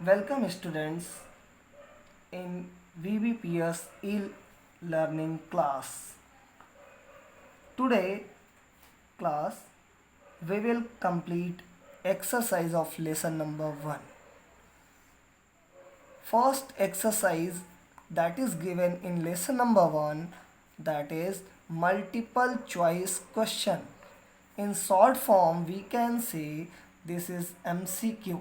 Welcome students in VBPS e-learning class. Today class we will complete exercise of lesson number 1. First exercise that is given in lesson number 1, that is multiple choice question. In short form we can say this is MCQ.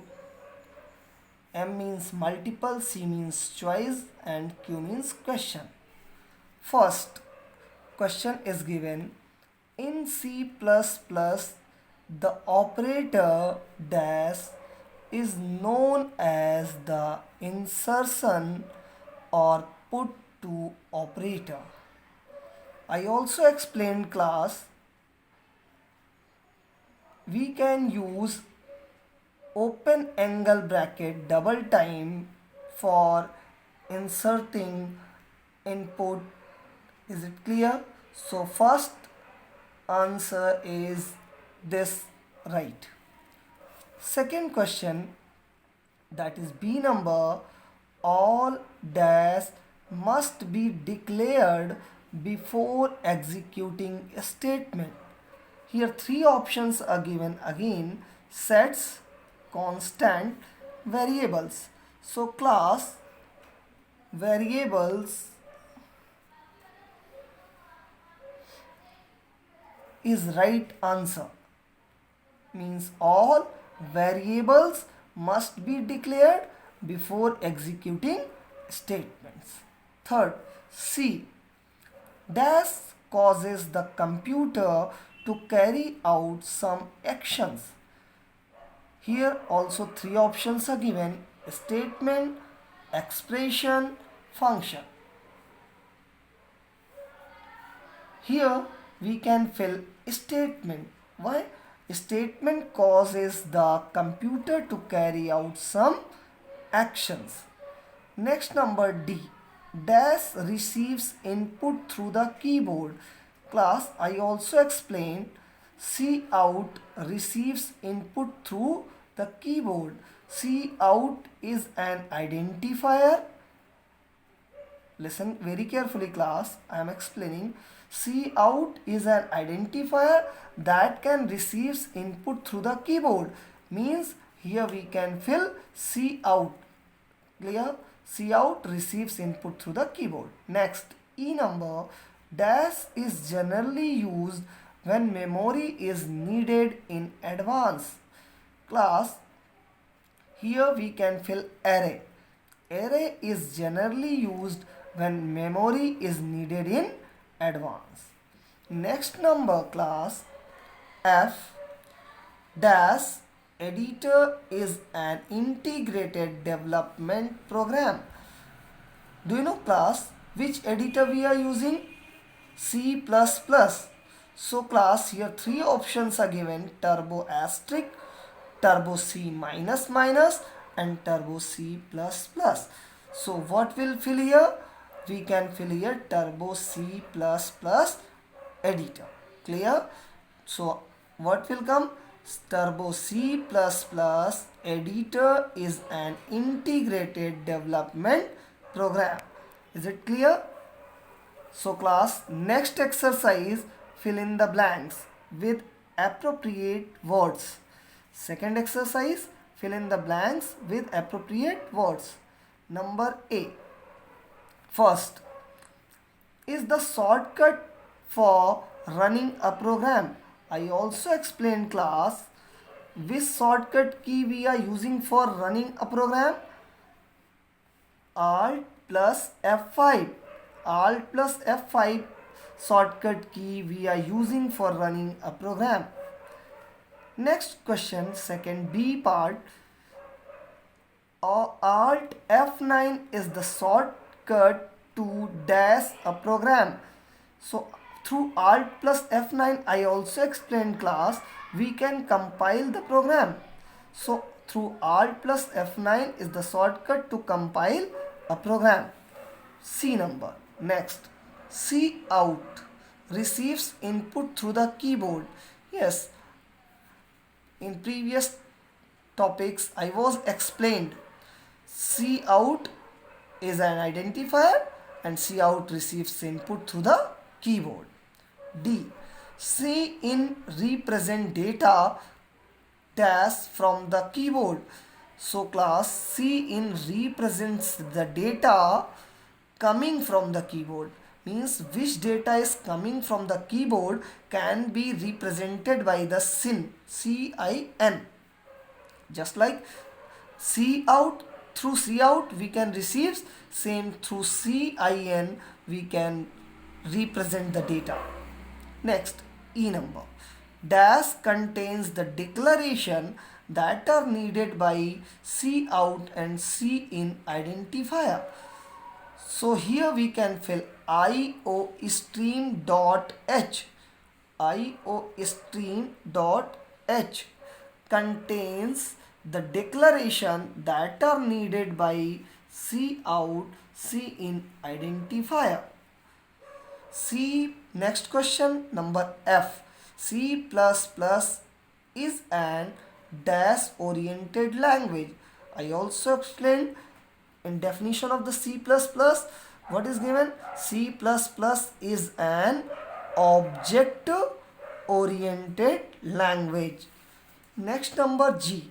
M means multiple, C means choice and Q means question. First question is given in C++ the operator dash is known as the insertion or put to operator. I also explained class we can use open angle bracket double time for inserting input. Is it clear? So first answer is this, right. Second question, that is B number, all dash must be declared before executing a statement. Here three options are given again: sets, constant, variables. So class variables is right answer, means all variables must be declared before executing statements. Third, C, dash causes the computer to carry out some actions. Here also three options are given: statement, expression, function. Here we can fill statement. Why? Statement causes the computer to carry out some actions. Next number D, dash receives input through the keyboard. Class, I also explained Cout receives input through the keyboard. Cout is an identifier. Listen very carefully class, I am explaining. Cout is an identifier that can receives input through the keyboard. Means here we can fill Cout. Clear? Cout receives input through the keyboard. Next, E number, dash is generally used when memory is needed in advance. Class, here we can fill array. Array is generally used when memory is needed in advance. Next number class, F, dash editor is an integrated development program. Do you know class which editor we are using? C++. So class, here three options are given: turbo asterisk, turbo C minus minus and turbo C plus plus. So what will fill here? We can fill here turbo C plus plus editor. Clear? So what will come? Turbo C plus plus editor is an integrated development program. Is it clear? So class, next exercise, fill in the blanks with appropriate words. Second exercise, fill in the blanks with appropriate words. Number A. First, is the shortcut for running a program. I also explained class which shortcut key we are using for running a program. Alt plus F5. Alt plus F5 shortcut key we are using for running a program. Next question, second B part. Alt F9 is the shortcut to dash a program. So through Alt plus F9 I also explained class we can compile the program. So through Alt plus F9 is the shortcut to compile a program. C number. Next, Cout receives input through the keyboard. Yes, in previous topics I was explained Cout is an identifier and Cout receives input through the keyboard. D. Cin represent data dash from the keyboard. So class, Cin represents the data coming from the keyboard. Means which data is coming from the keyboard can be represented by the Cin. Cin. Just like Cout, through Cout we can receive, same through Cin we can represent the data. Next, E number. Dash contains the declaration that are needed by Cout and Cin identifier. So here we can fill iostream.h. iostream.h contains the declaration that are needed by Cout, Cin identifier. Next question number F. C++ is an dash oriented language. I also explained in definition of the C++, what is given? C++ is an object oriented language. Next number G.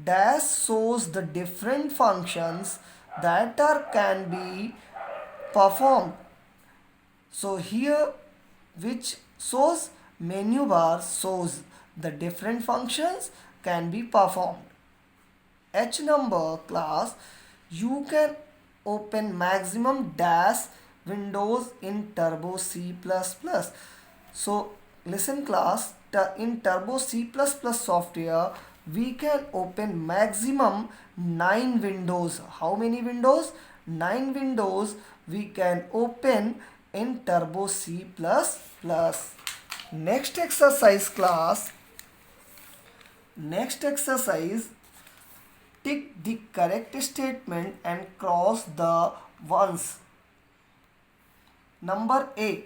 Dash shows the different functions that can be performed. So here which shows menu bar shows the different functions can be performed. H number class, you can open maximum dash windows in Turbo C++. So listen class, in Turbo C++ software we can open maximum 9 windows. How many windows? 9 windows we can open in Turbo C++. Next exercise class. Next exercise, tick the correct statement and cross the ones. Number A.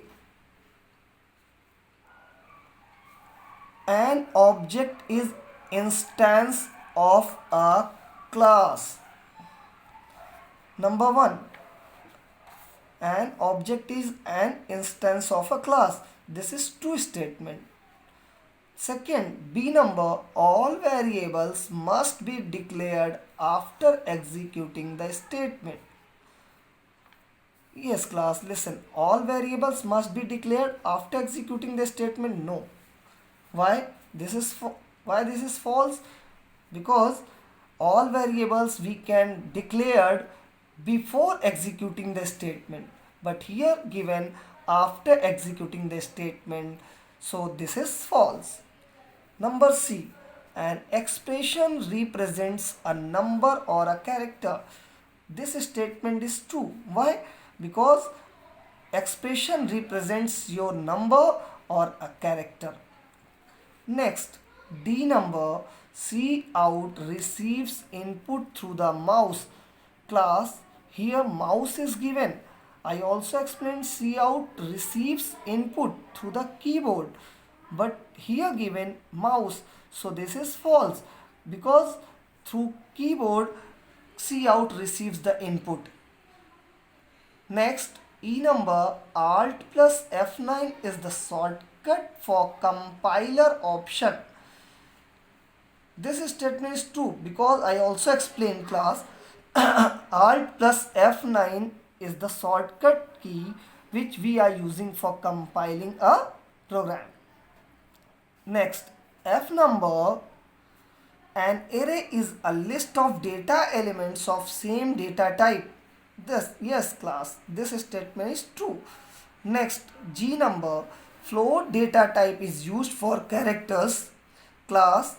An object is instance of a class. Number 1. An object is an instance of a class. This is true statement. Second, B number, all variables must be declared after executing the statement. Yes class, listen, all variables must be declared after executing the statement. No. Why this is false? Because all variables we can declare before executing the statement, but here given after executing the statement, so this is false. Number C, an expression represents a number or a character. This statement is true. Why? Because expression represents your number or a character. Next, D number, Cout receives input through the mouse. Class, here mouse is given. I also explained Cout receives input through the keyboard, but here given mouse, so this is false because through keyboard Cout receives the input. Next, E number, Alt plus F9 is the shortcut for compiler option. This statement is true because I also explained class Alt plus F9 is the shortcut key which we are using for compiling a program. Next, F number, an array is a list of data elements of same data type. Yes class, this statement is true. Next, G number, float data type is used for characters. Class,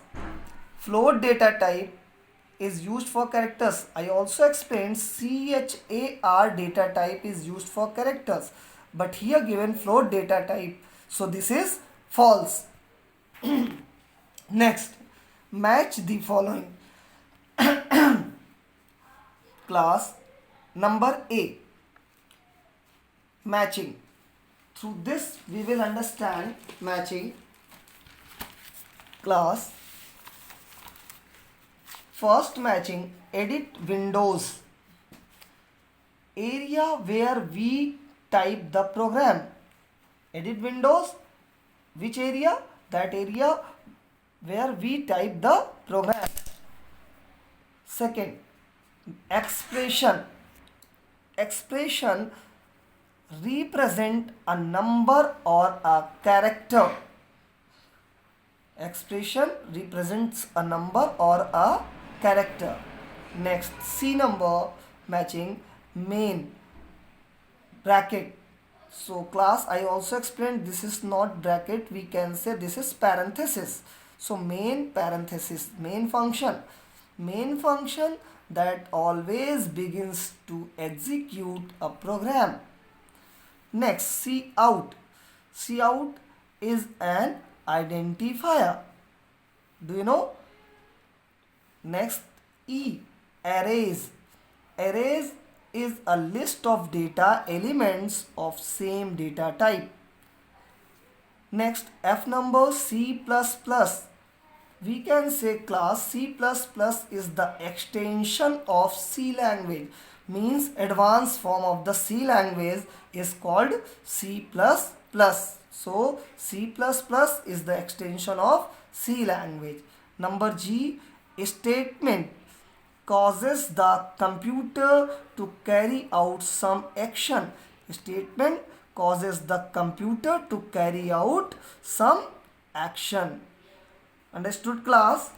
float data type is used for characters. I also explained char data type is used for characters, but here given float data type, so this is false. Next, match the following. Class, number A, matching. Through this we will understand matching. Class, first matching edit windows, area where we type the program. Edit windows, which area? That area where we type the program. Second, expression. Expression represent a number or a character. Expression represents a number or a character. Next, C number matching main bracket. So class, I also explained this is not bracket, we can say this is parenthesis. So main parenthesis, main function that always begins to execute a program. Next, C out. C out is an identifier. Do you know? Next, E, arrays. Arrays is a list of data elements of same data type. Next, F number, C++. We can say class C++ is the extension of C language. Means advanced form of the C language is called C++. So C++ is the extension of C language. Number G, statement causes the computer to carry out some action. Statement causes the computer to carry out some action. Understood class?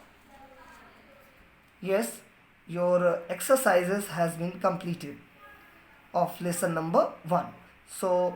Yes, your exercises has been completed of lesson number 1. So